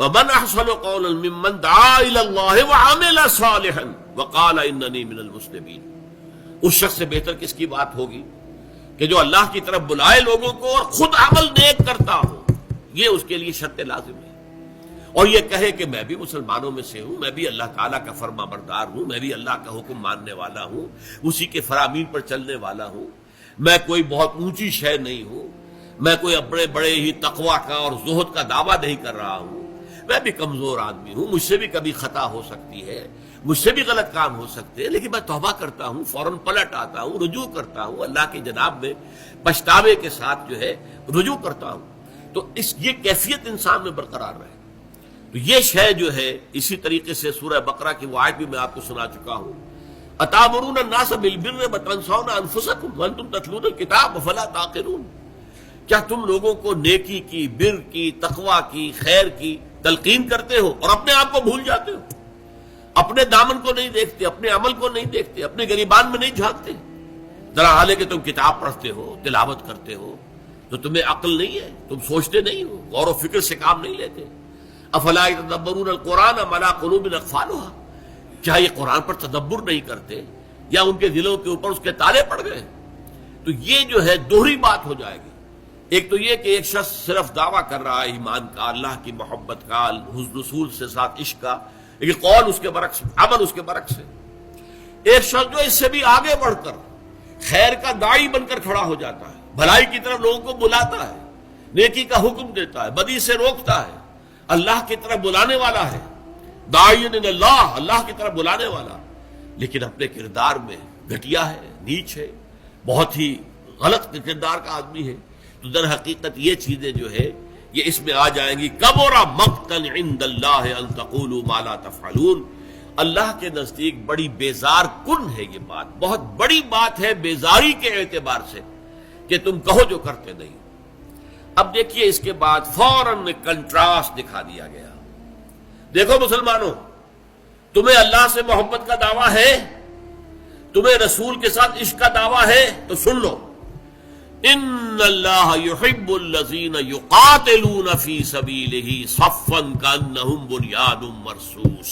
ومن احسن قولا ممن دعا الى اللہ وعمل صالحا وقال اننی من المسلمین. اس شخص سے بہتر کس کی بات ہوگی کہ جو اللہ کی طرف بلائے لوگوں کو اور خود عمل نیک کرتا ہو. یہ اس کے لیے شرط لازم ہے. اور یہ کہے کہ میں بھی مسلمانوں میں سے ہوں، میں بھی اللہ تعالیٰ کا فرما بردار ہوں، میں بھی اللہ کا حکم ماننے والا ہوں، اسی کے فرامین پر چلنے والا ہوں، میں کوئی بہت اونچی شے نہیں ہوں، میں کوئی بڑے بڑے ہی تقویٰ کا اور زہد کا دعویٰ نہیں کر رہا ہوں، میں بھی کمزور آدمی ہوں، مجھ سے بھی کبھی خطا ہو سکتی ہے، مجھ سے بھی غلط کام ہو سکتے ہیں، لیکن میں توبہ کرتا ہوں، فوراً پلٹ آتا ہوں، رجوع کرتا ہوں، اللہ کی جناب میں پچھتاوے کے ساتھ جو ہے رجوع کرتا ہوں. تو یہ کیفیت انسان میں برقرار رہے. تو یہ شے جو ہے اسی طریقے سے سورہ بقرہ کی وہ آیت بھی میں آپ کو سنا چکا ہوں. اتامرون الناس بالبر وتنسون انفسکم وانتم تتلون الکتاب افلا تعقلون. کیا تم لوگوں کو نیکی کی، بر کی، تقویٰ کی، خیر کی تلقین کرتے ہو اور اپنے آپ کو بھول جاتے ہو؟ اپنے دامن کو نہیں دیکھتے، اپنے عمل کو نہیں دیکھتے، اپنے گریبان میں نہیں جھانکتے. ذرا حالے کہ تم کتاب پڑھتے ہو، تلاوت کرتے ہو، تو تمہیں عقل نہیں ہے، تم سوچتے نہیں ہو، غور و فکر سے کام نہیں لیتے. افلا یتدبرون القرآن ام علی قلوب اقفالها. کیا یہ قرآن پر تدبر نہیں کرتے یا ان کے دلوں کے اوپر اس کے تالے پڑ گئے؟ تو یہ جو ہے دوہری بات ہو جائے گی. ایک تو یہ کہ ایک شخص صرف دعویٰ کر رہا ہے ایمان کا، اللہ کی محبت کا، حسن رسول سے ساتھ عشق کا، لیکن قول اس کے برعکس، عمل اس کے برعکس ہے. ایک شخص جو اس سے بھی آگے بڑھ کر خیر کا داعی بن کر کھڑا ہو جاتا ہے، بھلائی کی طرف لوگوں کو بلاتا ہے، نیکی کا حکم دیتا ہے، بدی سے روکتا ہے، اللہ کی طرف بلانے والا ہے، داعی اللہ، اللہ کی طرف بلانے والا، لیکن اپنے کردار میں گھٹیا ہے، نیچ ہے، بہت ہی غلط کردار کا آدمی ہے. تو در حقیقت یہ چیزیں جو ہے یہ اس میں آ جائیں گی. کبر مقتا عند اللہ ان تقولوا ما لا تفعلون. اللہ کے نزدیک بڑی بیزار کن ہے یہ بات، بہت بڑی بات ہے بیزاری کے اعتبار سے کہ تم کہو جو کرتے نہیں. اب دیکھیے اس کے بعد فوراً کنٹراسٹ دکھا دیا گیا. دیکھو مسلمانوں، تمہیں اللہ سے محبت کا دعویٰ ہے، تمہیں رسول کے ساتھ عشق کا دعویٰ ہے، تو سن لو، ان اللہ یحب الذین یقاتلون فی سبیلہ صفا کانہم بنیان مرصوص.